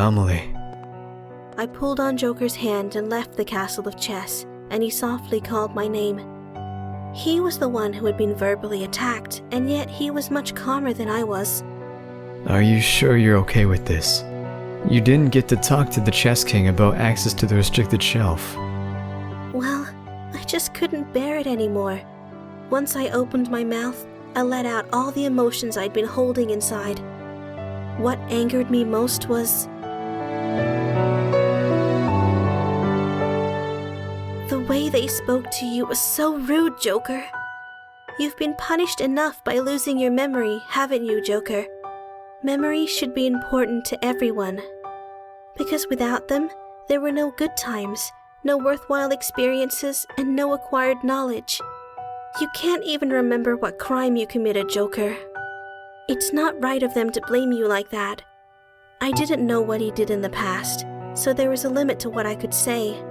Amelie. I pulled on Joker's hand and left the castle of chess, and he softly called my name. He was the one who had been verbally attacked, and yet he was much calmer than I was. Are you sure you're okay with this? You didn't get to talk to the chess king about access to the restricted shelf. Well, I just couldn't bear it anymore. Once I opened my mouth, I let out all the emotions I'd been holding inside. What angered me most was the way they spoke to you was so rude, Joker. You've been punished enough by losing your memory, haven't you, Joker? Memories should be important to everyone. Because without them, there were no good times, no worthwhile experiences, and no acquired knowledge. You can't even remember what crime you committed, Joker. It's not right of them to blame you like that. I didn't know what he did in the past, so there was a limit to what I could say.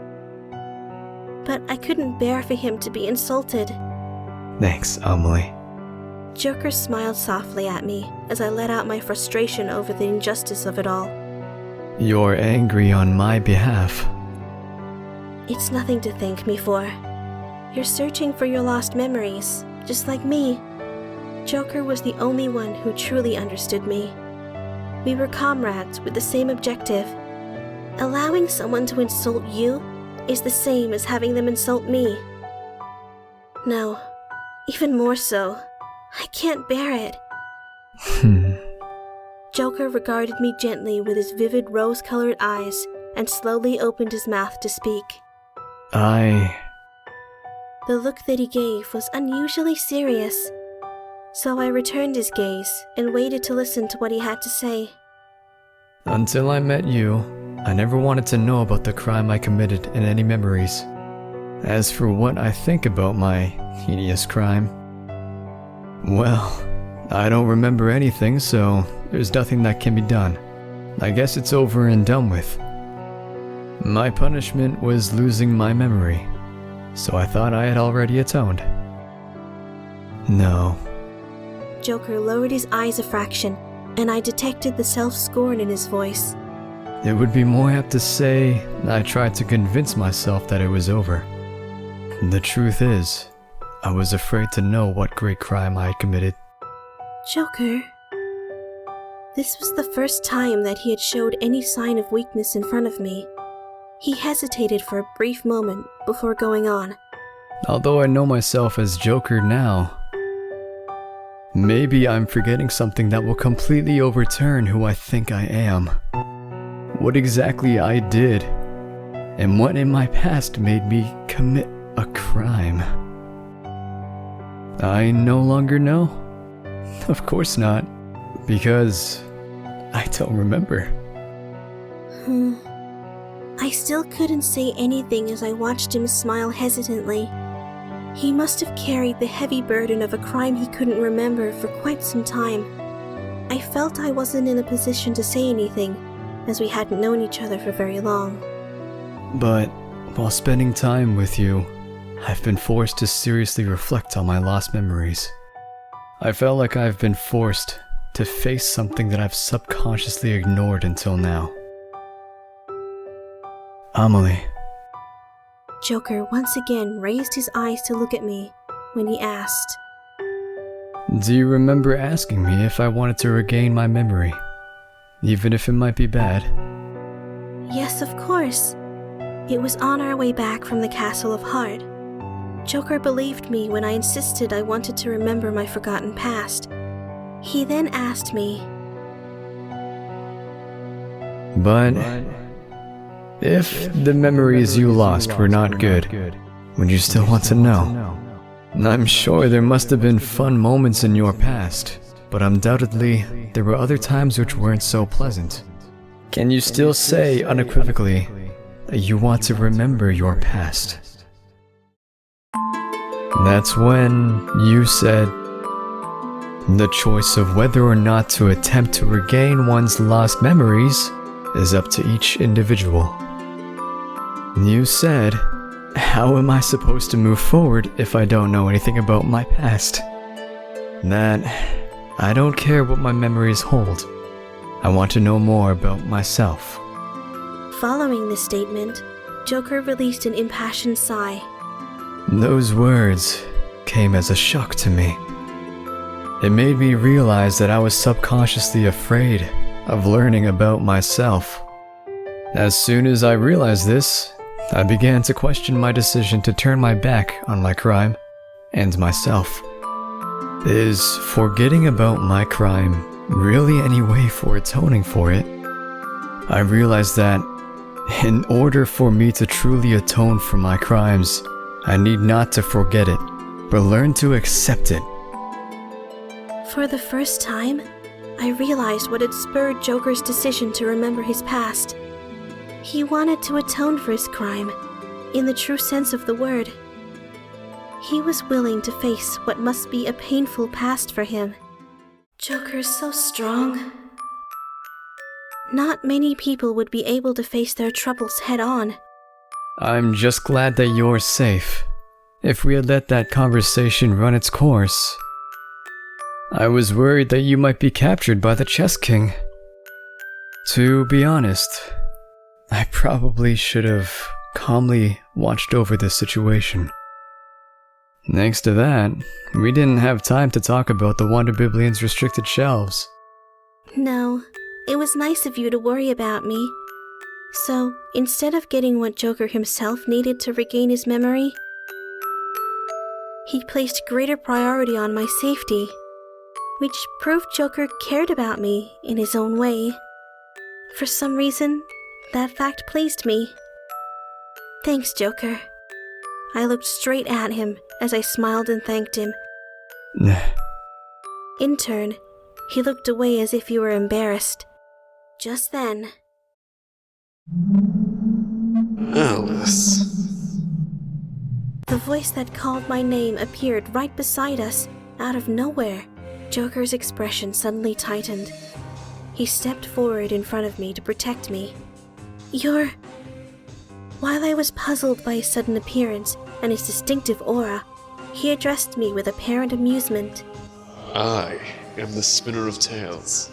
But I couldn't bear for him to be insulted. Thanks, Amelie. Joker smiled softly at me as I let out my frustration over the injustice of it all. You're angry on my behalf. It's nothing to thank me for. You're searching for your lost memories, just like me. Joker was the only one who truly understood me. We were comrades with the same objective. Allowing someone to insult you is the same as having them insult me. No, even more so. I can't bear it. Joker regarded me gently with his vivid rose-colored eyes and slowly opened his mouth to speak. The look that he gave was unusually serious, so I returned his gaze and waited to listen to what he had to say. Until I met you, I never wanted to know about the crime I committed in any memories. As for what I think about my heinous crime, well, I don't remember anything, so there's nothing that can be done. I guess it's over and done with. My punishment was losing my memory, so I thought I had already atoned. No. Joker lowered his eyes a fraction, and I detected the self-scorn in his voice. It would be more apt to say I tried to convince myself that it was over. The truth is, I was afraid to know what great crime I had committed. Joker. This was the first time that he had showed any sign of weakness in front of me. He hesitated for a brief moment before going on. Although I know myself as Joker now, maybe I'm forgetting something that will completely overturn who I think I am. What exactly I did, and what in my past made me commit a crime. I no longer know. Of course not, because I don't remember. I still couldn't say anything as I watched him smile hesitantly. He must have carried the heavy burden of a crime he couldn't remember for quite some time. I felt I wasn't in a position to say anything, as we hadn't known each other for very long. But while spending time with you, I've been forced to seriously reflect on my lost memories. I felt like I've been forced to face something that I've subconsciously ignored until now. Amelie. Joker once again raised his eyes to look at me when he asked, Do you remember asking me if I wanted to regain my memory, even if it might be bad? Yes, of course. It was on our way back from the Castle of Heart. Joker believed me when I insisted I wanted to remember my forgotten past. He then asked me, But if the memories you lost were not good, would you still want to know? I'm sure there must have been fun moments in your past, but undoubtedly there were other times which weren't so pleasant. Can you still say unequivocally that you want to remember your past? That's when you said, the choice of whether or not to attempt to regain one's lost memories is up to each individual. You said, how am I supposed to move forward if I don't know anything about my past? That I don't care what my memories hold. I want to know more about myself. Following this statement, Joker released an impassioned sigh. Those words came as a shock to me. It made me realize that I was subconsciously afraid of learning about myself. As soon as I realized this, I began to question my decision to turn my back on my crime and myself. Is forgetting about my crime really any way for atoning for it? I realized that in order for me to truly atone for my crimes, I need not to forget it, but learn to accept it. For the first time, I realized what had spurred Joker's decision to remember his past. He wanted to atone for his crime, in the true sense of the word. He was willing to face what must be a painful past for him. Joker's so strong. Not many people would be able to face their troubles head on. I'm just glad that you're safe. If we had let that conversation run its course, I was worried that you might be captured by the Chess King. To be honest, I probably should have calmly watched over this situation. Thanks to that, we didn't have time to talk about the Wonder Biblion's restricted shelves. No, it was nice of you to worry about me. So, instead of getting what Joker himself needed to regain his memory, he placed greater priority on my safety, which proved Joker cared about me in his own way. For some reason, that fact pleased me. Thanks, Joker. I looked straight at him as I smiled and thanked him. In turn, he looked away as if he were embarrassed. Just then... Alice. The voice that called my name appeared right beside us, out of nowhere. Joker's expression suddenly tightened. He stepped forward in front of me to protect me. You're... While I was puzzled by his sudden appearance and his distinctive aura, he addressed me with apparent amusement. I am the spinner of tales.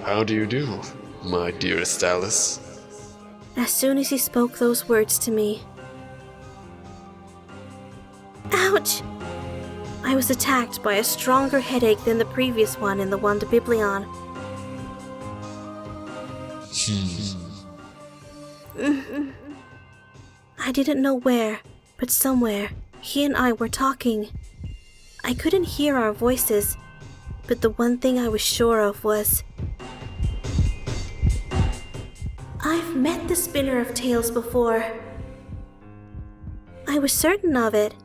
How do you do, my dearest Alice? As soon as he spoke those words to me... Ouch! I was attacked by a stronger headache than the previous one in the Wonder Biblion. I didn't know where, but somewhere, he and I were talking. I couldn't hear our voices, but the one thing I was sure of was... I've met the Spinner of Tales before. I was certain of it.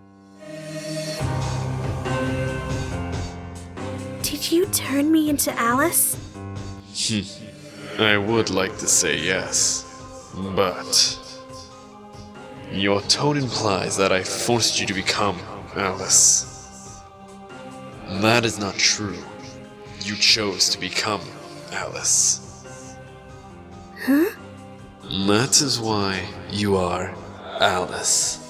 Did you turn me into Alice? I would like to say yes, but... Your tone implies that I forced you to become Alice. That is not true. You chose to become Alice. Huh? That is why you are Alice.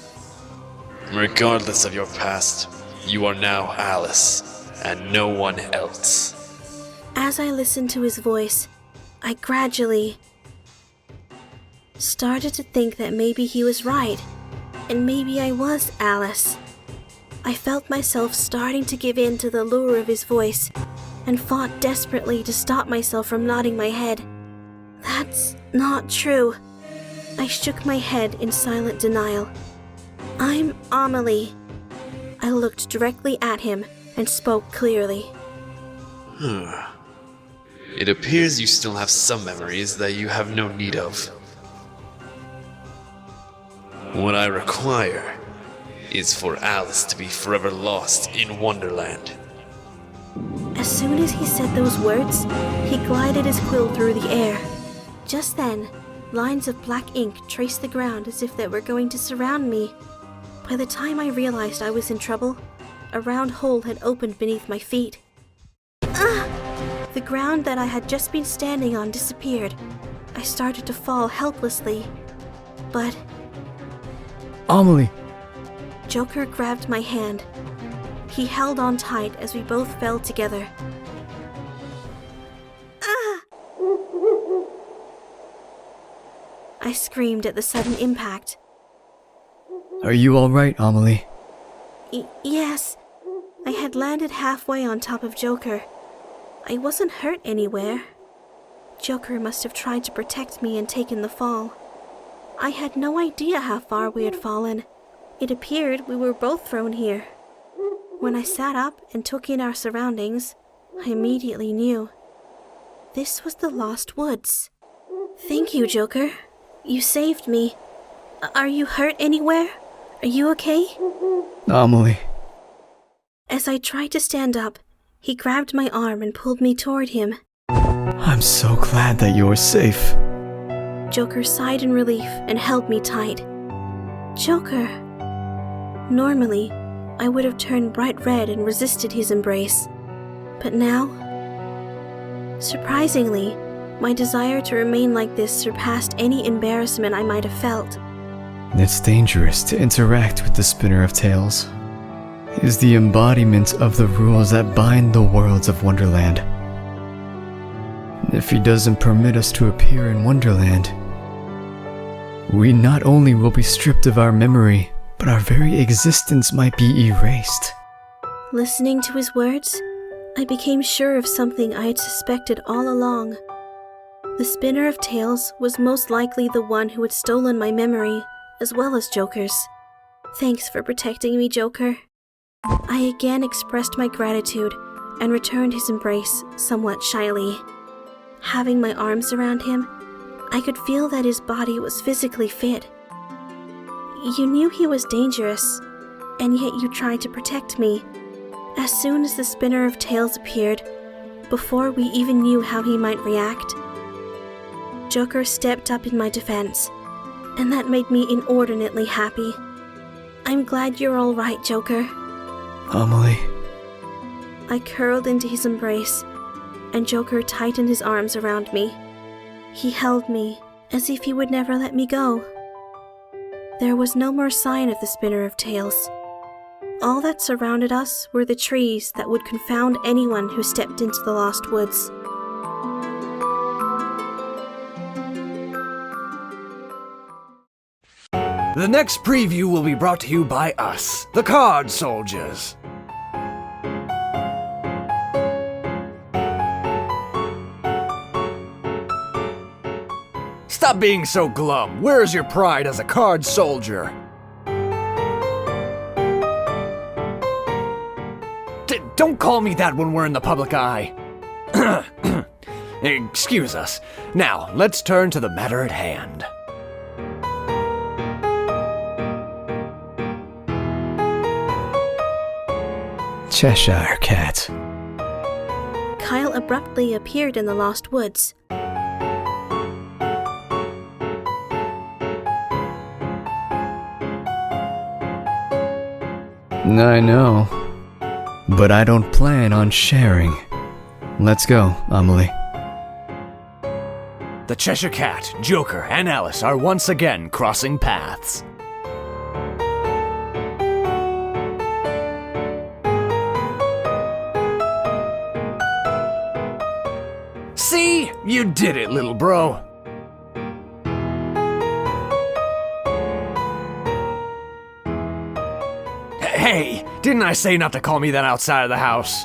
Regardless of your past, you are now Alice, and no one else. As I listened to his voice, I gradually started to think that maybe he was right, and maybe I was Alice. I felt myself starting to give in to the lure of his voice, and fought desperately to stop myself from nodding my head. That's not true. I shook my head in silent denial. I'm Amelie. I looked directly at him and spoke clearly. It appears you still have some memories that you have no need of. What I require is for Alice to be forever lost in Wonderland. As soon as he said those words, he glided his quill through the air. Just then, lines of black ink traced the ground as if they were going to surround me. By the time I realized I was in trouble, a round hole had opened beneath my feet. The ground that I had just been standing on disappeared. I started to fall helplessly. But... Amelie! Joker grabbed my hand. He held on tight as we both fell together. I screamed at the sudden impact. Are you alright, Amelie? Yes. I had landed halfway on top of Joker. I wasn't hurt anywhere. Joker must have tried to protect me and taken the fall. I had no idea how far we had fallen. It appeared we were both thrown here. When I sat up and took in our surroundings, I immediately knew. This was the Lost Woods. Thank you, Joker. You saved me. Are you hurt anywhere? Are you okay? Amelie. As I tried to stand up, he grabbed my arm and pulled me toward him. I'm so glad that you're safe. Joker sighed in relief and held me tight. Joker. Normally, I would have turned bright red and resisted his embrace. But now, surprisingly, my desire to remain like this surpassed any embarrassment I might have felt. It's dangerous to interact with the Spinner of Tales. He is the embodiment of the rules that bind the worlds of Wonderland. If he doesn't permit us to appear in Wonderland, we not only will be stripped of our memory, but our very existence might be erased. Listening to his words, I became sure of something I had suspected all along. The Spinner of Tales was most likely the one who had stolen my memory, as well as Joker's. Thanks for protecting me, Joker. I again expressed my gratitude and returned his embrace somewhat shyly. Having my arms around him, I could feel that his body was physically fit. You knew he was dangerous, and yet you tried to protect me. As soon as the Spinner of Tales appeared, before we even knew how he might react, Joker stepped up in my defense, and that made me inordinately happy. I'm glad you're all right, Joker. Amelie. I curled into his embrace, and Joker tightened his arms around me. He held me as if he would never let me go. There was no more sign of the Spinner of Tales. All that surrounded us were the trees that would confound anyone who stepped into the Lost Woods. The next preview will be brought to you by us, the Card Soldiers. Stop being so glum. Where's your pride as a card soldier? Don't call me that when we're in the public eye. Excuse us. Now, let's turn to the matter at hand. Cheshire Cat. Kyle abruptly appeared in the Lost Woods. I know, but I don't plan on sharing. Let's go, Amelie. The Cheshire Cat, Joker, and Alice are once again crossing paths. See? You did it, little bro. Hey, didn't I say not to call me that outside of the house?